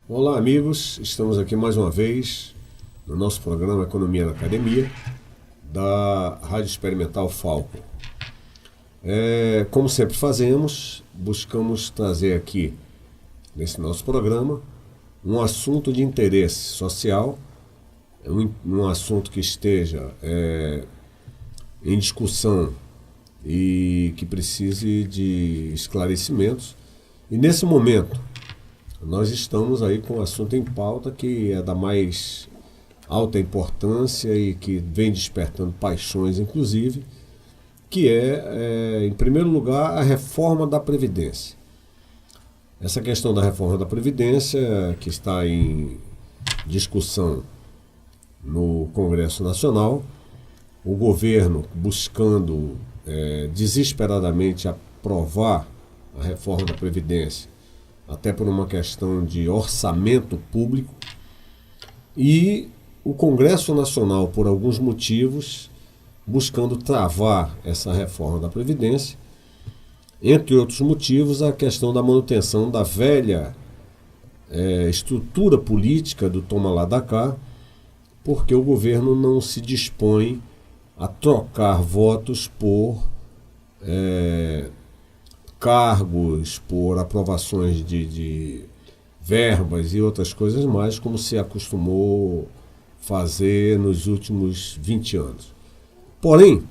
Olá amigos, estamos aqui mais uma vez no nosso programa Economia na Academia da Rádio Experimental Falcon. Como sempre fazemos, buscamos trazer aqui nesse nosso programa um assunto de interesse social, um assunto que esteja em discussão e que precise de esclarecimentos. E nesse momento nós estamos aí com um assunto em pauta que é da mais alta importância e que vem despertando paixões, inclusive, que em primeiro lugar, a reforma da Previdência. Essa questão da reforma da Previdência, que está em discussão no Congresso Nacional, o governo buscando desesperadamente aprovar a reforma da Previdência, até por uma questão de orçamento público, e o Congresso Nacional, por alguns motivos, buscando travar essa reforma da Previdência, entre outros motivos, a questão da manutenção da velha estrutura política do toma lá da cá, porque o governo não se dispõe a trocar votos por cargos, por aprovações de verbas e outras coisas mais, como se acostumou fazer nos últimos 20 anos. Porém,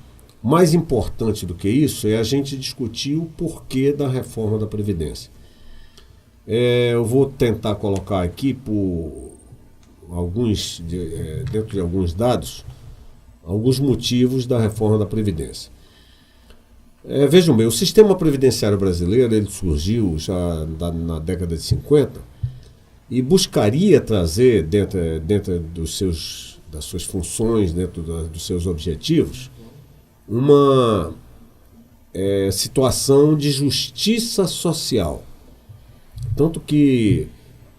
mais importante do que isso é a gente discutir o porquê da reforma da Previdência. Eu vou tentar colocar aqui, dentro de alguns dados, alguns motivos da reforma da Previdência. Vejam bem, o sistema previdenciário brasileiro ele surgiu já na década de 50 e buscaria trazer dentro das suas funções, dentro dos seus objetivos, uma situação de justiça social. Tanto que,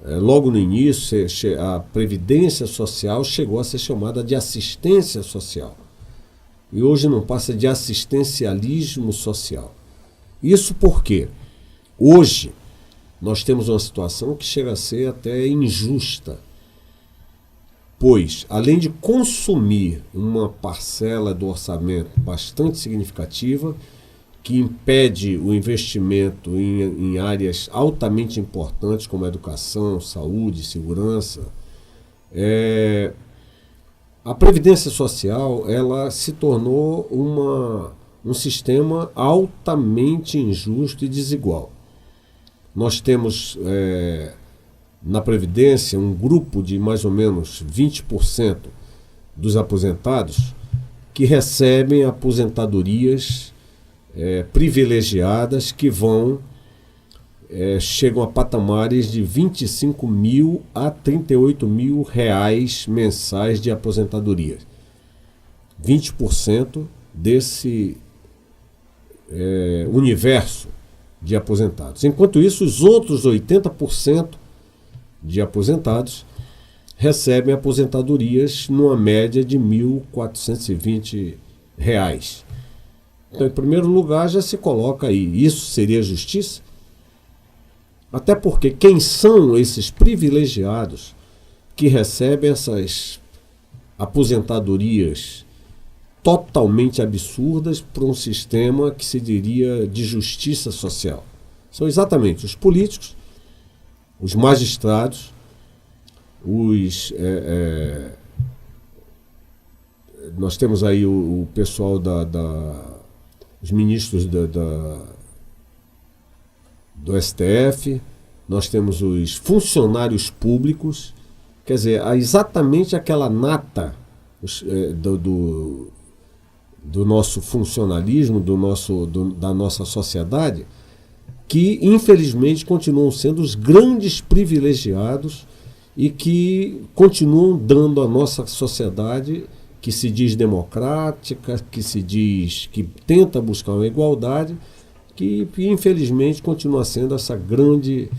logo no início, a Previdência Social chegou a ser chamada de assistência social. E hoje não passa de assistencialismo social. Isso porque hoje nós temos uma situação que chega a ser até injusta, pois, além de consumir uma parcela do orçamento bastante significativa, que impede o investimento em áreas altamente importantes como educação, saúde, segurança, a Previdência Social ela se tornou um sistema altamente injusto e desigual. Nós temos na Previdência um grupo de mais ou menos 20% dos aposentados que recebem aposentadorias privilegiadas que chegam a patamares de 25 mil a 38 mil reais mensais de aposentadoria. 20% desse universo de aposentados. Enquanto isso, os outros 80% de aposentados recebem aposentadorias numa média de R$ 1.420. Então, em primeiro lugar, já se coloca aí, isso seria justiça? Até porque quem são esses privilegiados que recebem essas aposentadorias totalmente absurdas para um sistema que se diria de justiça social? São exatamente os políticos, os magistrados, nós temos aí o pessoal os ministros do STF, nós temos os funcionários públicos, quer dizer, exatamente aquela nata do nosso funcionalismo, da nossa sociedade, que infelizmente continuam sendo os grandes privilegiados e que continuam dando à nossa sociedade que se diz democrática, que se diz que tenta buscar uma igualdade, que infelizmente continua sendo essa grande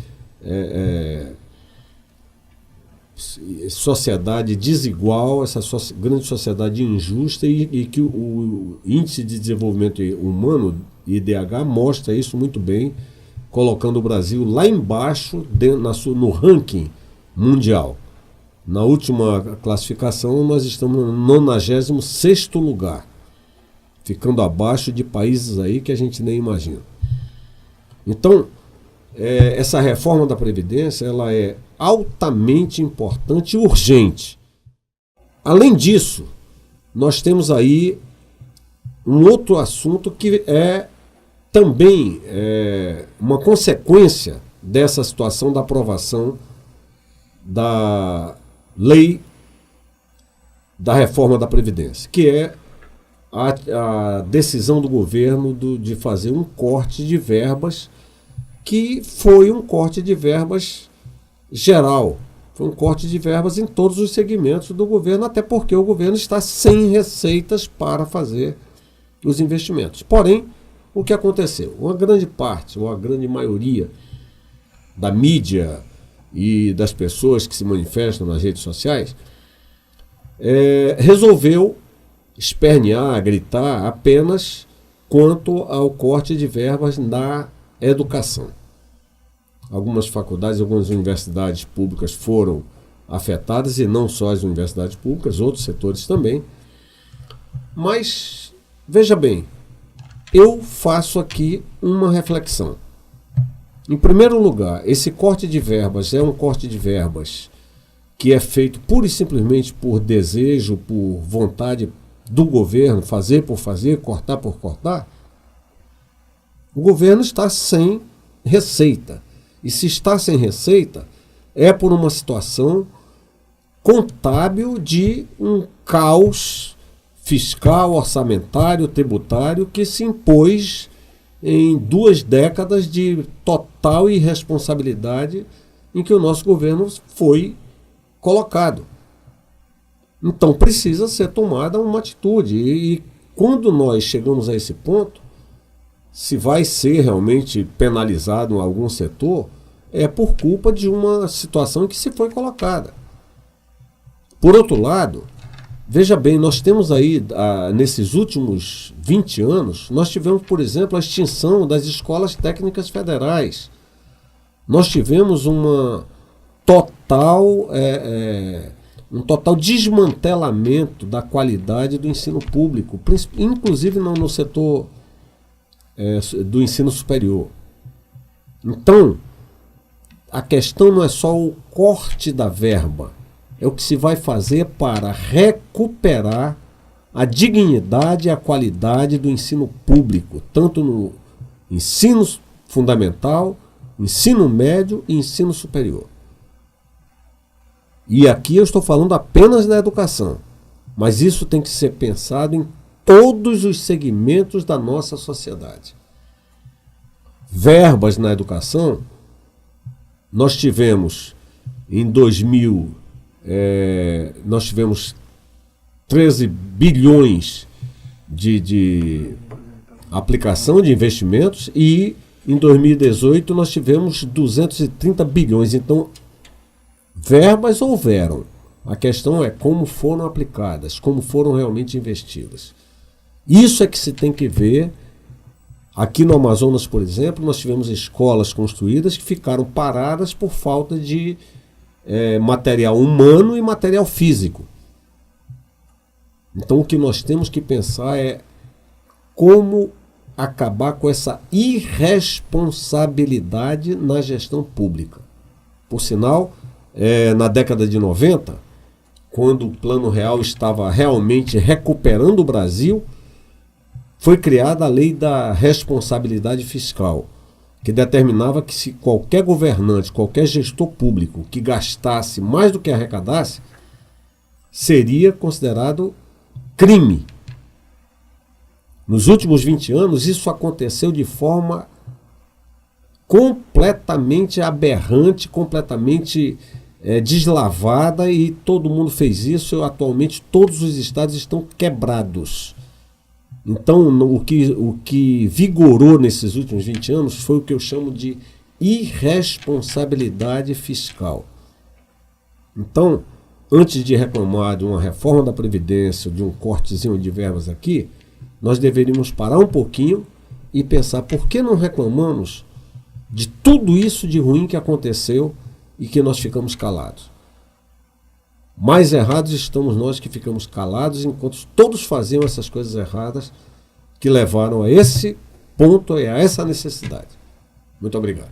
sociedade desigual, essa grande sociedade injusta e que o Índice de Desenvolvimento Humano, IDH, mostra isso muito bem, colocando o Brasil lá embaixo no ranking mundial. Na última classificação, nós estamos no 96º lugar, ficando abaixo de países aí que a gente nem imagina. Então, essa reforma da Previdência, ela é altamente importante e urgente. Além disso, nós temos aí um outro assunto que é também uma consequência dessa situação da aprovação da lei da reforma da Previdência, que é a decisão do governo de fazer um corte de verbas, que foi um corte de verbas geral, foi um corte de verbas em todos os segmentos do governo, até porque o governo está sem receitas para fazer os investimentos. Porém, o que aconteceu? Uma grande parte, ou a grande maioria da mídia e das pessoas que se manifestam nas redes sociais resolveu espernear, gritar apenas quanto ao corte de verbas na educação. Algumas faculdades, algumas universidades públicas foram afetadas, e não só as universidades públicas, outros setores também. Mas, veja bem, eu faço aqui uma reflexão. Em primeiro lugar, esse corte de verbas é um corte de verbas que é feito pura e simplesmente por desejo, por vontade do governo, fazer por fazer, cortar por cortar. O governo está sem receita. E se está sem receita, é por uma situação contábil de um caos fiscal, orçamentário, tributário que se impôs em 2 décadas de total irresponsabilidade em que o nosso governo foi colocado. Então precisa ser tomada uma atitude. E quando nós chegamos a esse ponto, se vai ser realmente penalizado em algum setor, é por culpa de uma situação que se foi colocada. Por outro lado, veja bem, nós temos aí, nesses últimos 20 anos, nós tivemos, por exemplo, a extinção das escolas técnicas federais. Nós tivemos um total desmantelamento da qualidade do ensino público, inclusive no setor do ensino superior. Então, a questão não é só o corte da verba, é o que se vai fazer para recuperar a dignidade e a qualidade do ensino público, tanto no ensino fundamental, ensino médio e ensino superior. E aqui eu estou falando apenas da educação, mas isso tem que ser pensado em todos os segmentos da nossa sociedade. Verbas na educação, nós tivemos em 2000, nós tivemos 13 bilhões de aplicação de investimentos e em 2018 nós tivemos 230 bilhões. Então, verbas houveram. A questão é como foram aplicadas, como foram realmente investidas. Isso é que se tem que ver. Aqui no Amazonas, por exemplo, nós tivemos escolas construídas que ficaram paradas por falta de material humano e material físico. Então o que nós temos que pensar é como acabar com essa irresponsabilidade na gestão pública. Por sinal, na década de 90, quando o Plano Real estava realmente recuperando o Brasil, foi criada a Lei da Responsabilidade Fiscal, que determinava que se qualquer governante, qualquer gestor público que gastasse mais do que arrecadasse, seria considerado crime. Nos últimos 20 anos, isso aconteceu de forma completamente aberrante, completamente deslavada e todo mundo fez isso. Atualmente todos os estados estão quebrados. Então o que vigorou nesses últimos 20 anos foi o que eu chamo de irresponsabilidade fiscal. Então, antes de reclamar de uma reforma da Previdência, de um cortezinho de verbas aqui, nós deveríamos parar um pouquinho e pensar por que não reclamamos de tudo isso de ruim que aconteceu e que nós ficamos calados. Mais errados estamos nós que ficamos calados enquanto todos faziam essas coisas erradas que levaram a esse ponto e a essa necessidade. Muito obrigado.